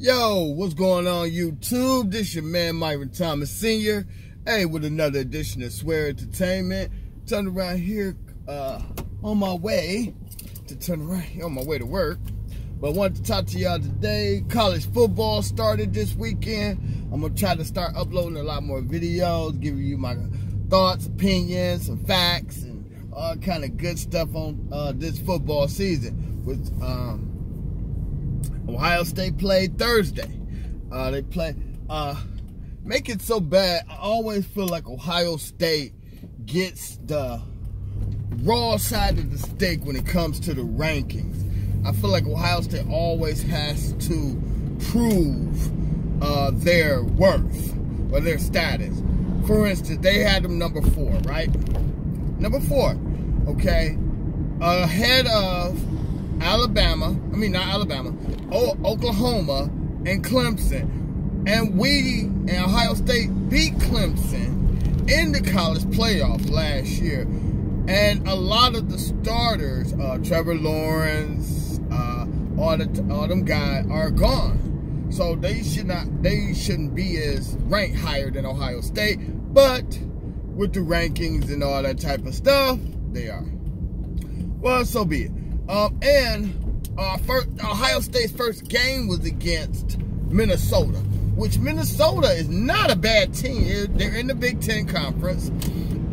Yo, what's going on YouTube? This your man Myron Thomas Sr. Hey, with another edition of Swear Entertainment. Turn around here on my way to work. But I wanted to talk to y'all today. College football started this weekend. I'm gonna try to start uploading a lot more videos, giving you my thoughts, opinions, some facts, and all kind of good stuff on this football season. With Ohio State played Thursday. They make it so bad. I always feel like Ohio State gets the raw side of the steak when it comes to the rankings. I feel like Ohio State always has to prove their worth or their status. For instance, they had them number 4, right? Number 4, okay? Ahead of Oklahoma and Clemson. And Ohio State beat Clemson in the college playoff last year. And a lot of the starters, Trevor Lawrence, all them guys are gone. So they shouldn't be as ranked higher than Ohio State. But with the rankings and all that type of stuff, they are. Well, so be it. Ohio State's first game was against Minnesota, which Minnesota is not a bad team. They're in the Big Ten Conference,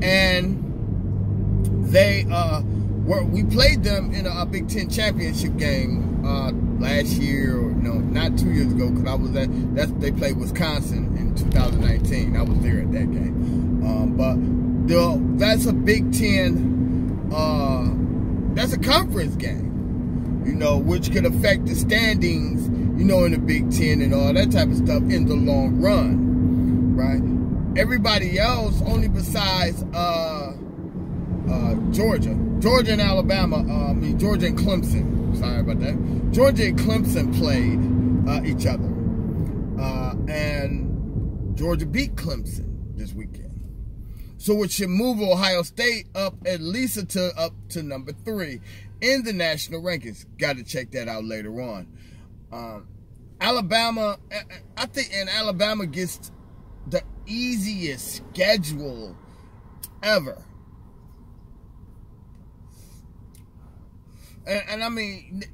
and we played them in a Big Ten championship game last year, or no, not 2 years ago, because they played Wisconsin in 2019. I was there at that game, but that's a Big Ten. That's a conference game, which could affect the standings, in the Big Ten and all that type of stuff in the long run, right? Everybody else, only besides Georgia and Alabama, Georgia and Clemson, sorry about that. Georgia and Clemson played each other, and Georgia beat Clemson this weekend. So it should move Ohio State up at least up to number 3 in the national rankings. Got to check that out later on. Alabama, I think, and Alabama gets the easiest schedule ever. And I mean,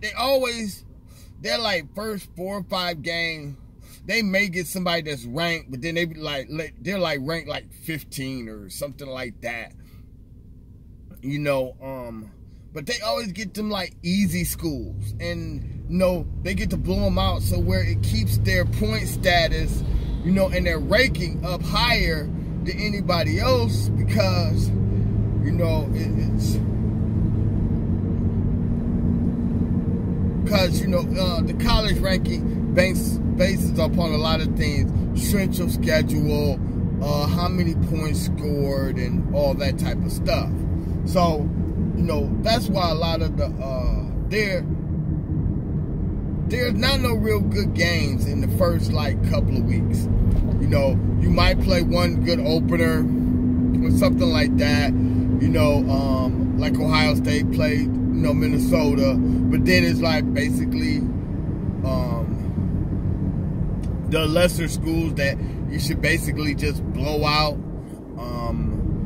they're like first 4 or 5 games. They may get somebody that's ranked, but then they're like ranked like 15 or something like that. But they always get them like easy schools, and they get to blow them out, so where it keeps their point status, and their ranking up higher than anybody else, because the college ranking bases upon a lot of things: strength of schedule, how many points scored, and all that type of stuff. So, that's why a lot of there's not no real good games in the first couple of weeks. You might play one good opener or something like that. Like Ohio State played, Minnesota, but then it's like basically the lesser schools that you should basically just blow out.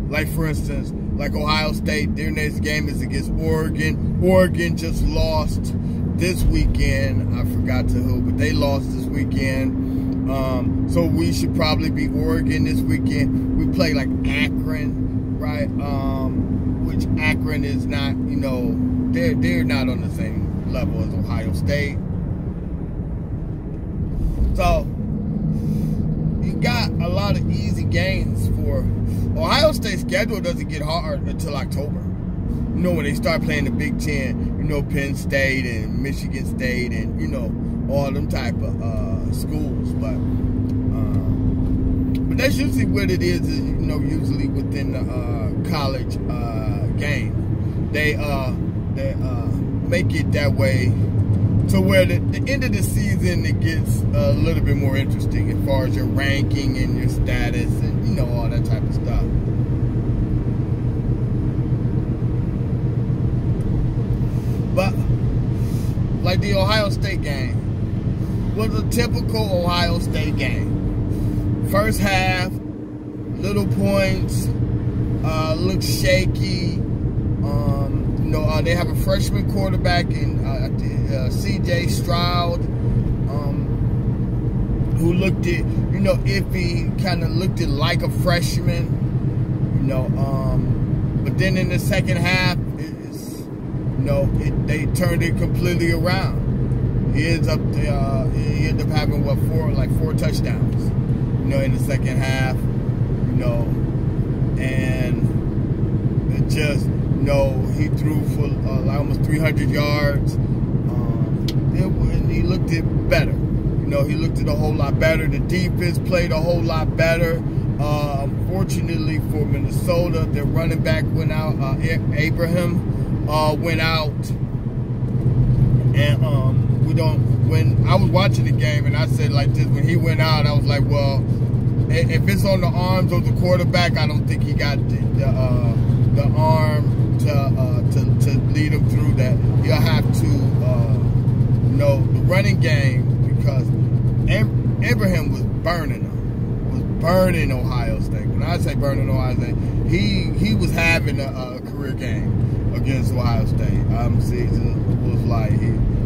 Like for instance, like Ohio State, their next game is against Oregon. Oregon just lost this weekend. I forgot to who, but they lost this weekend. So we should probably beat Oregon this weekend. We play like Akron, right? Which Akron is not, they're not on the same level as Ohio State. So you got a lot of easy games for Ohio State's schedule. Doesn't get hard until October. When they start playing the Big Ten, Penn State and Michigan State and all them type of schools. But that's usually what it is. Usually within the college game, they make it that way, to where the end of the season it gets a little bit more interesting as far as your ranking and your status and all that type of stuff. But like the Ohio State game, was a typical Ohio State game. First half, little points, looked shaky. They have a freshman quarterback in C.J. Stroud, who looked iffy, kind of looked like a freshman, but then in the second half, they turned it completely around. He ended up having four touchdowns, in the second half, and it just, he threw for almost 300 yards, and he looked it better. He looked it a whole lot better. The defense played a whole lot better. Unfortunately for Minnesota, their running back went out. Abraham went out, and when I was watching the game, and I said like this, when he went out, I was like, well, if it's on the arms of the quarterback, I don't think he got the arm to lead him through that. He'll have to the running game, because Abraham was burning Ohio State. When I say burning Ohio State, he was having a career game against Ohio State. It was like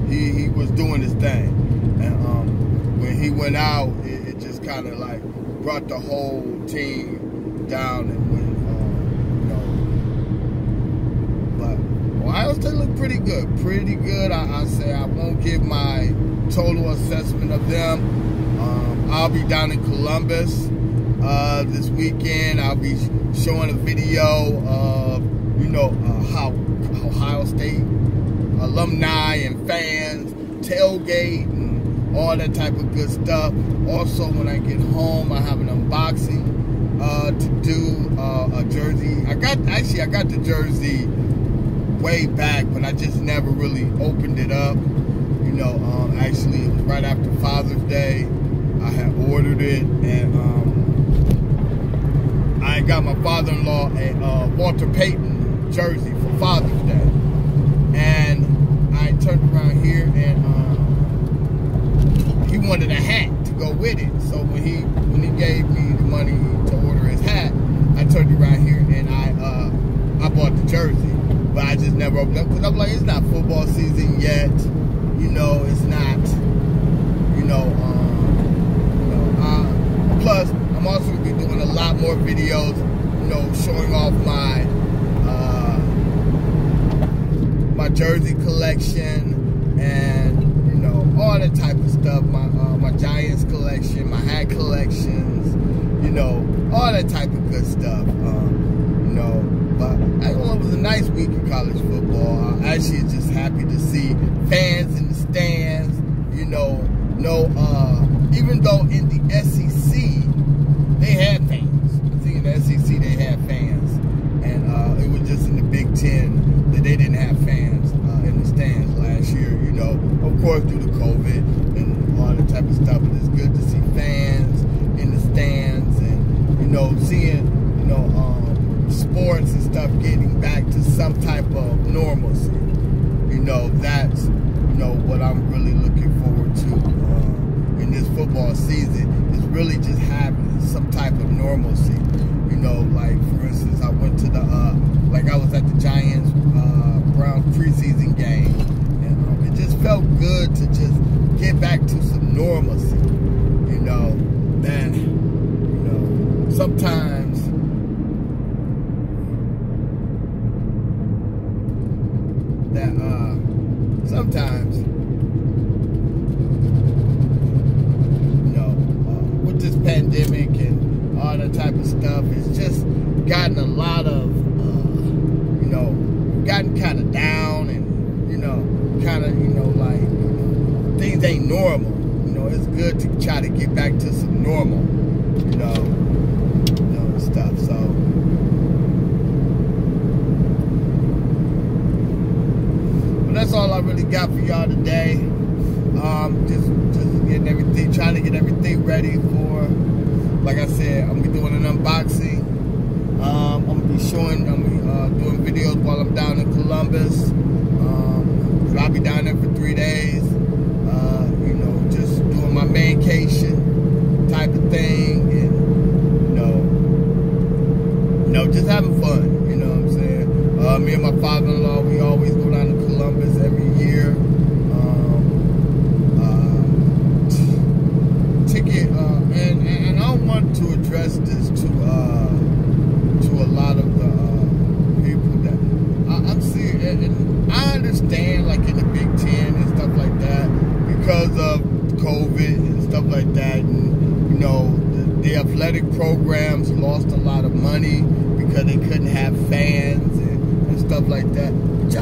he was doing his thing, and when he went out, it just kind of like brought the whole team down and went. But Ohio State looked pretty good. I say I won't give my total assessment of them. I'll be down in Columbus this weekend. I'll be showing a video of how Ohio State alumni and fans tailgate and all that type of good stuff. Also, when I get home, I have an unboxing to do a jersey. I got the jersey way back, but I just never really opened it up. Actually, it was right after Father's Day. I had ordered it, and I got my father-in-law a Walter Payton jersey for Father's Day. And I turned around here, and he wanted a hat to go with it. So when he gave me the money to order his hat, I turned around here and I bought the jersey. But I just never opened up, because I'm like, it's not football season yet. It's not, plus, I'm also going to be doing a lot more videos, showing off my my jersey collection and, all that type of stuff. My Giants collection, my hat collections, all that type of good stuff. But I don't know, it was a nice week in college football. I actually just happy to see fans in the stands, even though in the SEC, they had fans. I think in the SEC, they had fans. And it was just in the Big Ten that they didn't have fans in the stands last year, of course, due to COVID and all that type of stuff. But it's good to see fans in the stands and, seeing, sports and stuff getting back to some type of normalcy. That's, what I'm really looking forward to in this football season, is really just having some type of normalcy. Like, for instance, I went to I was at the Giants Browns preseason game, and it just felt good to just get back to some normalcy. Sometimes with this pandemic and all that type of stuff, it's just gotten a lot of, gotten kind of down and, kind of, like, things ain't normal. It's good to try to get back to some normal, stuff. So, but that's all I really got for y'all today. Just getting everything, trying to get everything ready for, like I said, I'm gonna be doing an unboxing. I'm gonna be doing videos while I'm down in Columbus. I'll be down there for 3 days. Just doing because of COVID and stuff like that, and, you know, the athletic programs lost a lot of money because they couldn't have fans and stuff like that. But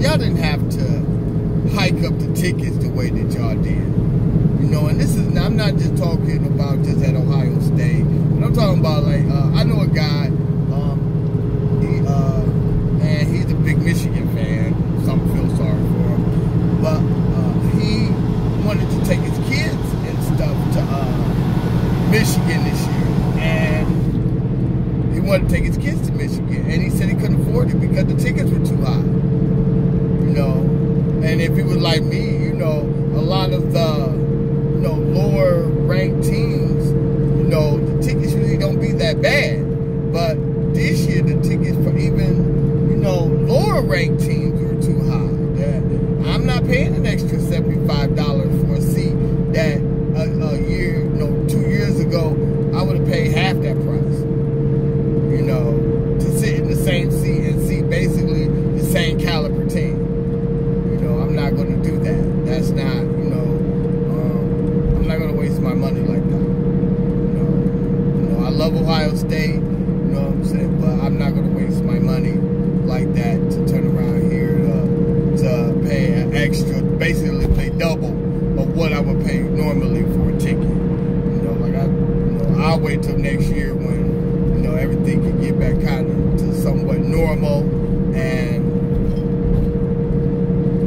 y'all didn't have to hike up the tickets the way that y'all did. You know, and this is, I'm not just talking about just at Ohio State, but I'm talking about, like, I know a guy, and he's a big Michigan fan. Some feel sorry for him, but he wanted to take his kids and stuff to Michigan this year, and he wanted to take his kids to Michigan, and he said he couldn't afford it because the tickets were too high. You know, and if he was like me, you know, a lot of the, you know, lower ranked teams, you know, the tickets usually don't be that bad, but this year the tickets for even, you know, lower ranked teams were too high. I'm not paying an extra $75 for a seat that a year, you know, 2 years ago, I would have paid half that price. You know, to sit in the same seat and see basically the same caliber team. You know, I'm not going to do that. That's not, you know, I'm not going to waste my money like that. You know, I love Ohio State, you know what I'm saying, but I'm not going to waste my money like that to turn around here to pay an extra, basically pay double of what I would pay normally for a ticket. You know, like I'll wait till next year when, you know, everything can get back kind of to somewhat normal and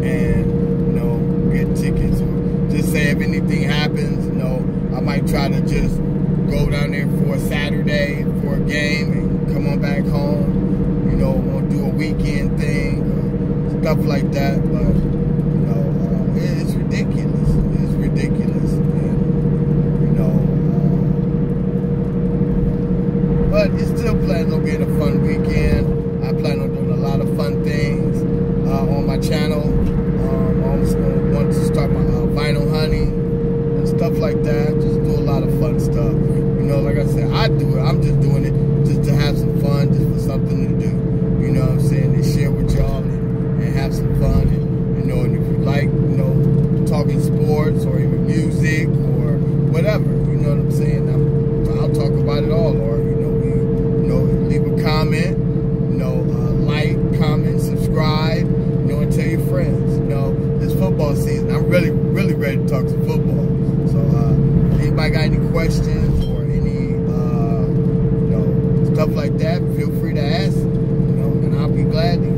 you know, get tickets. Or just say if anything happens, you know, I might try to just go down there for a Saturday for a game and come on back home. You know, want to do a weekend thing. Stuff like that, but you know, it's ridiculous. It's ridiculous, and you know, but it's still planning on being a fun weekend. I plan on doing a lot of fun things on my channel. I also want to start my vinyl hunting and stuff like that. Just do a lot of fun stuff. You know, like I said, I do it. I'm just doing it just to have some fun, just for something to do. You know what I'm saying? And share with y'all. And have some fun, and you know, and if you like, you know, talking sports or even music or whatever, you know what I'm saying, I'll talk about it all. Or you know, leave a comment, you know, like, comment, subscribe, you know, and tell your friends. You know, this football season, I'm really ready to talk some football. So if anybody got any questions or any you know, stuff like that, feel free to ask, you know, and I'll be glad to